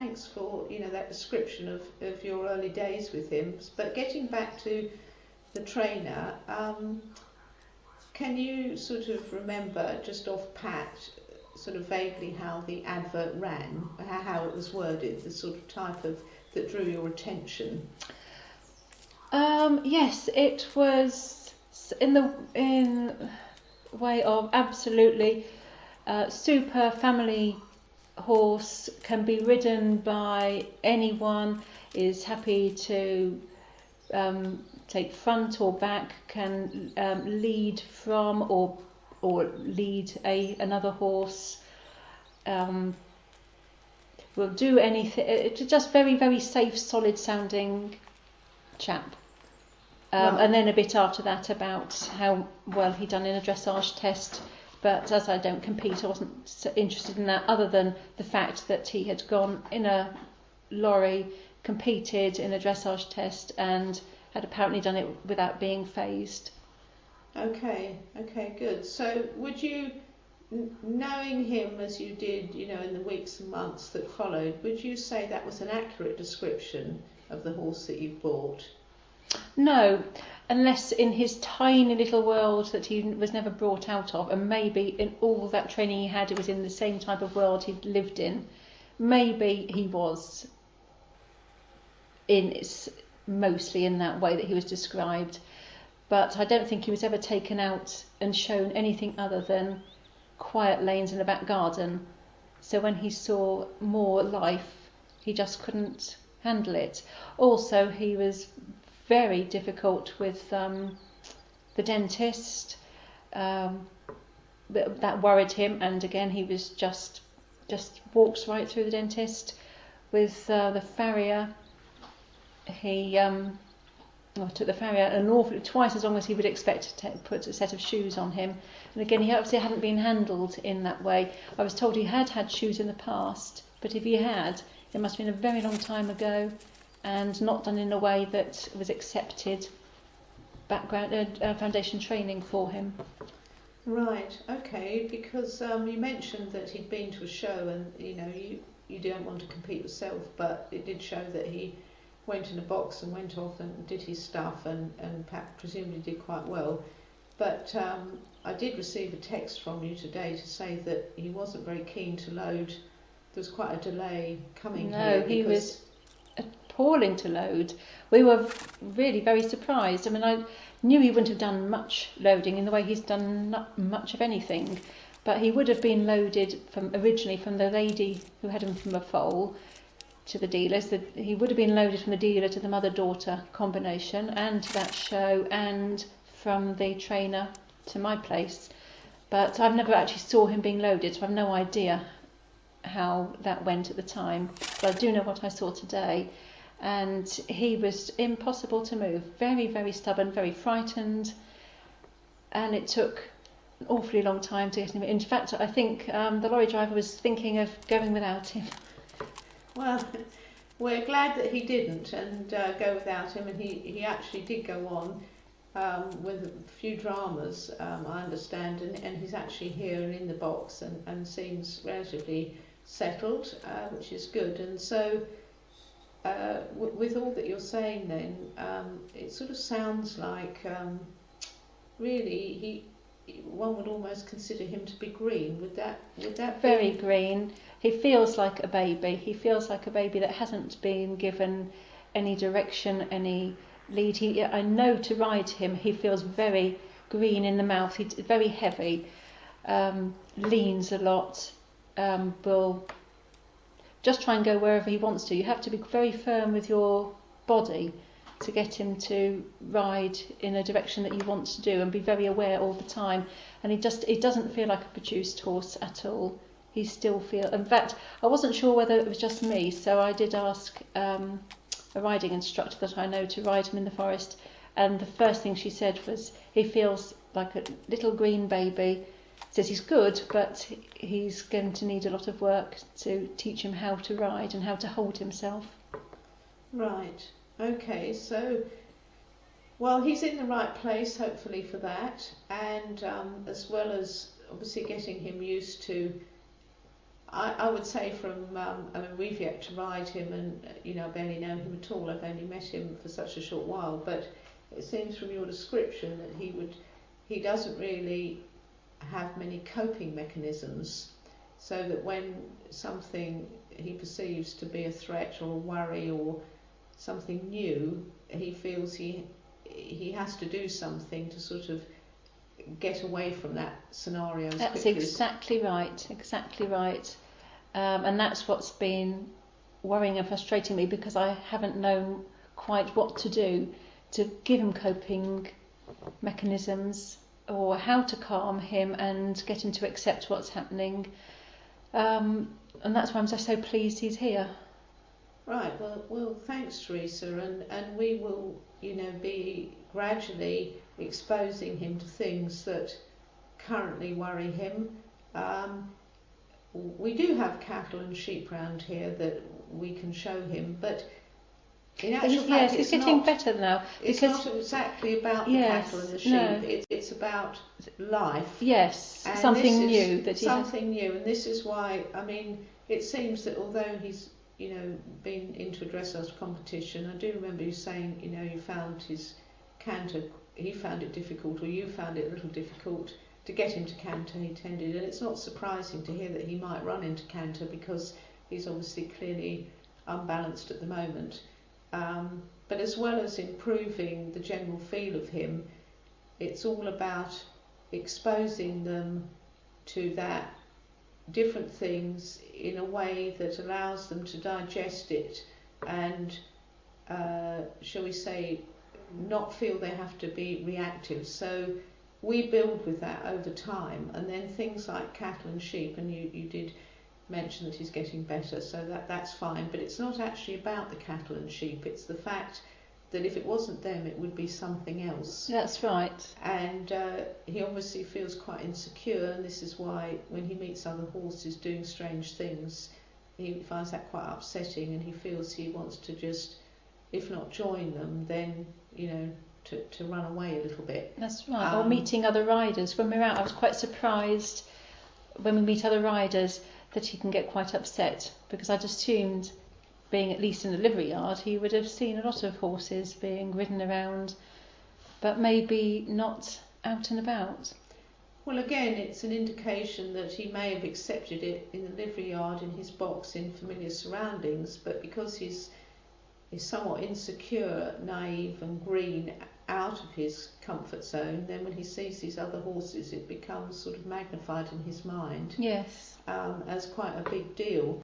thanks for that description of your early days with him. But getting back to the trainer, can you sort of remember just off pat, sort of vaguely how the advert ran, how it was worded, the sort of type of that drew your attention? Yes, it was in way of absolutely super family horse, can be ridden by anyone, is happy to take front or back, can lead from or lead another horse, will do anything. It's just very, very safe, solid sounding chap. Right. And then a bit after that about how well he'd done in a dressage test, but as I don't compete, I wasn't so interested in that, other than the fact that he had gone in a lorry, competed in a dressage test, and had apparently done it without being phased. Okay, good. So would you, knowing him as you did, in the weeks and months that followed, would you say that was an accurate description of the horse that you bought? No, unless in his tiny little world that he was never brought out of, and maybe in all that training he had, it was in the same type of world he'd lived in. Maybe he was mostly in that way that he was described, but I don't think he was ever taken out and shown anything other than quiet lanes in a back garden. So when he saw more life, he just couldn't handle it. Also, he was very difficult with the dentist. That worried him, and again he was just walks right through the dentist. With the farrier, he took the farrier twice as long as he would expect to put a set of shoes on him. And again, he obviously hadn't been handled in that way. I was told he had shoes in the past, but if he had, it must have been a very long time ago, and not done in a way that was accepted foundation training for him. Right, okay, because you mentioned that he'd been to a show, and you don't want to compete yourself, but it did show that he went in a box and went off and did his stuff, and presumably did quite well. But I did receive a text from you today to say that he wasn't very keen to load. There was quite a delay coming here. No, he was appalling to load. We were really very surprised. I mean, I knew he wouldn't have done much loading in the way he's done not much of anything, but he would have been loaded originally from the lady who had him from a foal to the dealers. He would have been loaded from the dealer to the mother-daughter combination, and to that show, and from the trainer to my place. But I've never actually saw him being loaded, so I've no idea how that went at the time. But I do know what I saw today, and he was impossible to move. Very, very stubborn, very frightened, and it took an awfully long time to get him. In fact, I think the lorry driver was thinking of going without him. Well, we're glad that he didn't and go without him, and he actually did go on with a few dramas, I understand, and he's actually here and in the box and seems relatively settled, which is good. And so with all that you're saying then, it sort of sounds like really one would almost consider him to be green. Would that very be? green. He feels like a baby. He feels like a baby that hasn't been given any direction, any lead. I know to ride him, he feels very green in the mouth. He's very heavy, leans a lot, will just try and go wherever he wants to. You have to be very firm with your body to get him to ride in a direction that you want to do, and be very aware all the time. And he doesn't feel like a produced horse at all. He still feels. In fact, I wasn't sure whether it was just me, so I did ask a riding instructor that I know to ride him in the forest, and the first thing she said was he feels like a little green baby. Says he's good, but he's going to need a lot of work to teach him how to ride and how to hold himself. Right. Okay. So, well, he's in the right place, hopefully, for that, and as well as obviously getting him used to. I would say from, I mean, we've yet to ride him, and I barely know him at all. I've only met him for such a short while, but it seems from your description that he doesn't really have many coping mechanisms, so that when something he perceives to be a threat or a worry or something new, he feels he has to do something to sort of get away from that scenario as That's quickly exactly right, exactly right. And that's what's been worrying and frustrating me, because I haven't known quite what to do to give him coping mechanisms or how to calm him and get him to accept what's happening. And that's why I'm just so pleased he's here. Right, well, thanks, Teresa, and we will, be gradually exposing him to things that currently worry him. We do have cattle and sheep round here that we can show him, but in actual fact, yes, it's getting better now. It's not exactly about the cattle and the sheep. No. It's about life. Yes, and something new that he something new, and this is why. I mean, it seems that although he's been into a dressage competition, I do remember you saying you found his canter. He found it difficult, or you found it a little difficult to get him to canter. He tended, and it's not surprising to hear that he might run into canter because he's obviously clearly unbalanced at the moment. But as well as improving the general feel of him, it's all about exposing them to that different things in a way that allows them to digest it and, shall we say, not feel they have to be reactive. So we build with that over time, and then things like cattle and sheep, and you did mention that he's getting better, so that's fine, but it's not actually about the cattle and sheep. It's the fact that if it wasn't them, it would be something else. That's right. And he obviously feels quite insecure, and this is why when he meets other horses doing strange things, he finds that quite upsetting, and he feels he wants to just, if not join them, then to run away a little bit. That's right. Or meeting other riders. When we're out, I was quite surprised when we meet other riders that he can get quite upset, because I'd assumed, being at least in the livery yard, he would have seen a lot of horses being ridden around, but maybe not out and about. Well, again, it's an indication that he may have accepted it in the livery yard, in his box, in familiar surroundings, but because he's somewhat insecure, naive and green, out of his comfort zone, then when he sees these other horses, it becomes sort of magnified in his mind. Yes. As quite a big deal.